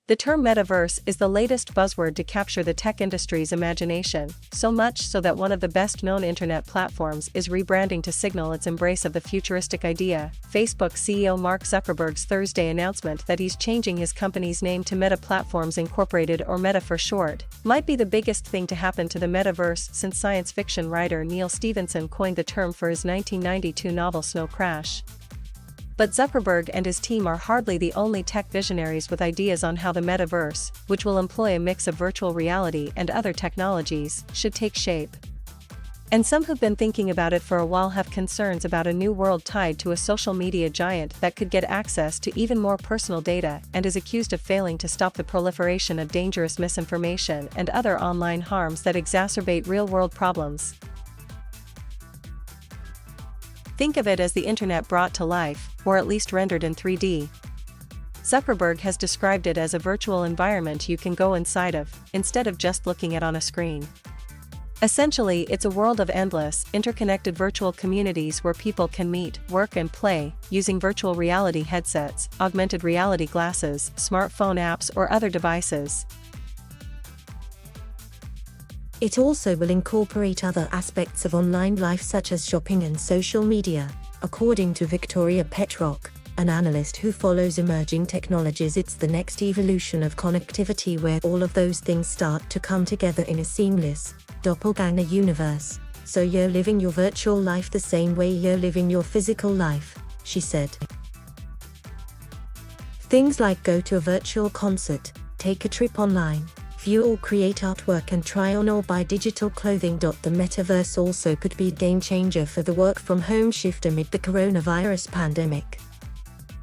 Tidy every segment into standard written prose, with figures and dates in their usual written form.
The term metaverse is the latest buzzword to capture the tech industry's imagination, so much so that one of the best-known internet platforms is rebranding to signal its embrace of the futuristic idea. Facebook CEO Mark Zuckerberg's Thursday announcement that he's changing his company's name to Meta Platforms Incorporated, or Meta for short, might be the biggest thing to happen to the metaverse since science fiction writer Neil Stephenson coined the term for his 1992 novel Snow Crash. But Zuckerberg and his team are hardly the only tech visionaries with ideas on how the metaverse, which will employ a mix of virtual reality and other technologies, should take shape. And some who've been thinking about it for a while have concerns about a new world tied to a social media giant that could get access to even more personal data and is accused of failing to stop the proliferation of dangerous misinformation and other online harms that exacerbate real-world problems. Think of it as the internet brought to life, or at least rendered in 3D. Zuckerberg has described it as a virtual environment you can go inside of, instead of just looking at on a screen. Essentially, it's a world of endless, interconnected virtual communities where people can meet, work and play, using virtual reality headsets, augmented reality glasses, smartphone apps or other devices. It also will incorporate other aspects of online life such as shopping and social media, according to Victoria Petrock, an analyst who follows emerging technologies. It's the next evolution of connectivity where all of those things start to come together in a seamless, doppelganger universe. So you're living your virtual life the same way you're living your physical life, she said. Things like go to a virtual concert, take a trip online, view or create artwork and try on or buy digital clothing. The metaverse also could be a game changer for the work from home shift amid the coronavirus pandemic.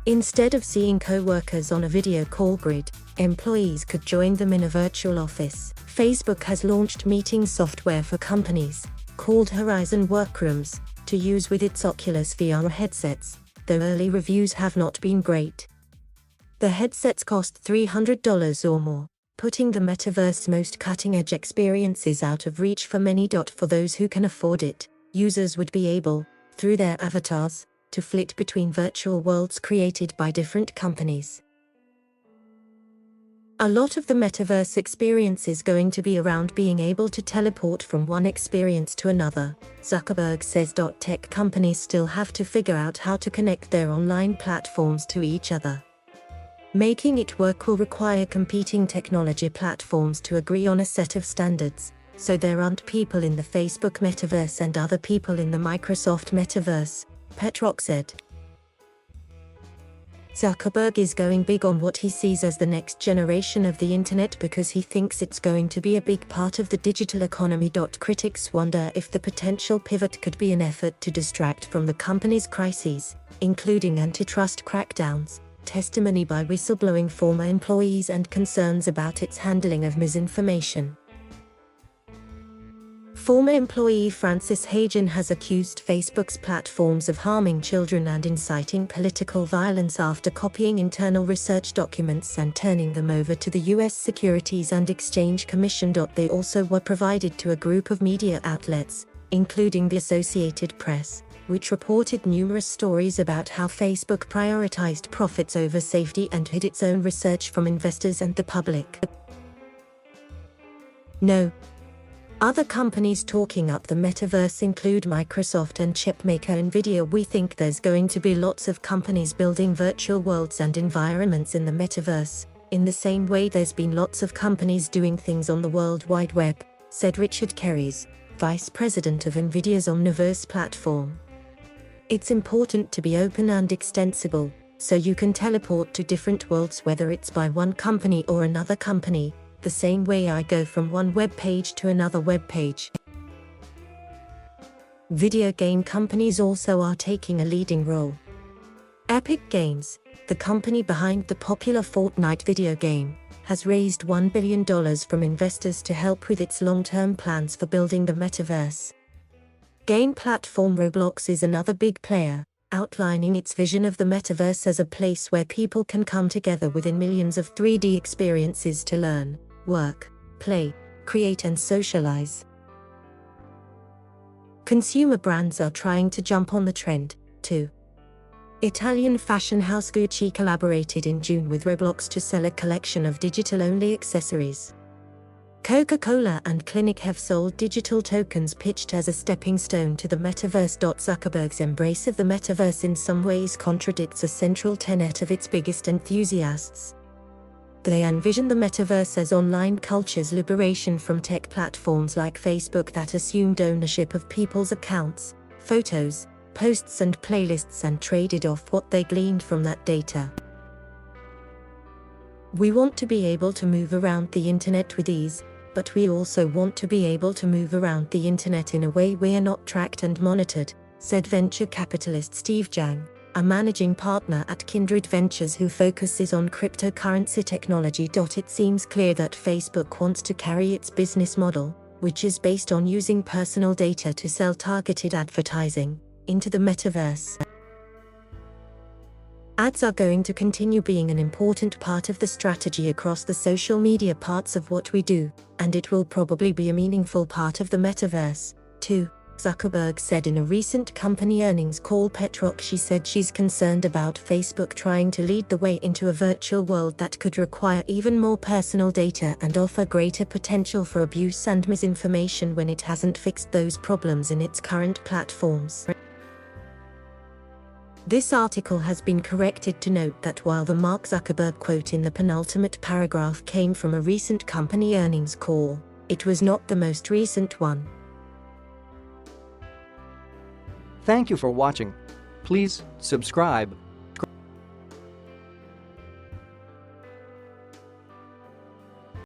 Instead of seeing co-workers on a video call grid, employees could join them in a virtual office. Facebook has launched meeting software for companies, called Horizon Workrooms, to use with its Oculus VR headsets, though early reviews have not been great. The headsets cost $300 or more, putting the metaverse's most cutting-edge experiences out of reach for many. For those who can afford it, users would be able, through their avatars, to flit between virtual worlds created by different companies. A lot of the metaverse experience is going to be around being able to teleport from one experience to another, Zuckerberg says. Tech companies still have to figure out how to connect their online platforms to each other. Making it work will require competing technology platforms to agree on a set of standards, so there aren't people in the Facebook metaverse and other people in the Microsoft metaverse, Petrock said. Zuckerberg is going big on what he sees as the next generation of the internet because he thinks it's going to be a big part of the digital economy. Critics wonder if the potential pivot could be an effort to distract from the company's crises, including antitrust crackdowns, testimony by whistleblowing former employees and concerns about its handling of misinformation. Former employee Frances Hagen has accused Facebook's platforms of harming children and inciting political violence after copying internal research documents and turning them over to the U.S. Securities and Exchange Commission. They also were provided to a group of media outlets, including the Associated Press, which reported numerous stories about how Facebook prioritized profits over safety and hid its own research from investors and the public. No. Other companies talking up the metaverse include Microsoft and chipmaker Nvidia. We think there's going to be lots of companies building virtual worlds and environments in the metaverse, in the same way there's been lots of companies doing things on the World Wide Web, said Richard Kerries, vice president of Nvidia's Omniverse platform. It's important to be open and extensible, so you can teleport to different worlds whether it's by one company or another company, the same way I go from one web page to another web page. Video game companies also are taking a leading role. Epic Games, the company behind the popular Fortnite video game, has raised $1 billion from investors to help with its long-term plans for building the metaverse. Game platform Roblox is another big player, outlining its vision of the metaverse as a place where people can come together within millions of 3D experiences to learn, work, play, create and socialize. Consumer brands are trying to jump on the trend, too. Italian fashion house Gucci collaborated in June with Roblox to sell a collection of digital-only accessories. Coca-Cola and Clinic have sold digital tokens pitched as a stepping stone to the metaverse. Zuckerberg's embrace of the metaverse in some ways contradicts a central tenet of its biggest enthusiasts. They envision the metaverse as online culture's liberation from tech platforms like Facebook that assumed ownership of people's accounts, photos, posts and playlists and traded off what they gleaned from that data. We want to be able to move around the internet with ease, but we also want to be able to move around the internet in a way we are not tracked and monitored, said venture capitalist Steve Zhang, a managing partner at Kindred Ventures who focuses on cryptocurrency technology. It seems clear that Facebook wants to carry its business model, which is based on using personal data to sell targeted advertising, into the metaverse. Ads are going to continue being an important part of the strategy across the social media parts of what we do, and it will probably be a meaningful part of the metaverse, too, Zuckerberg said in a recent company earnings call. She said she's concerned about Facebook trying to lead the way into a virtual world that could require even more personal data and offer greater potential for abuse and misinformation when it hasn't fixed those problems in its current platforms. This article has been corrected to note that while the Mark Zuckerberg quote in the penultimate paragraph came from a recent company earnings call, it was not the most recent one. Thank you for watching. Please subscribe.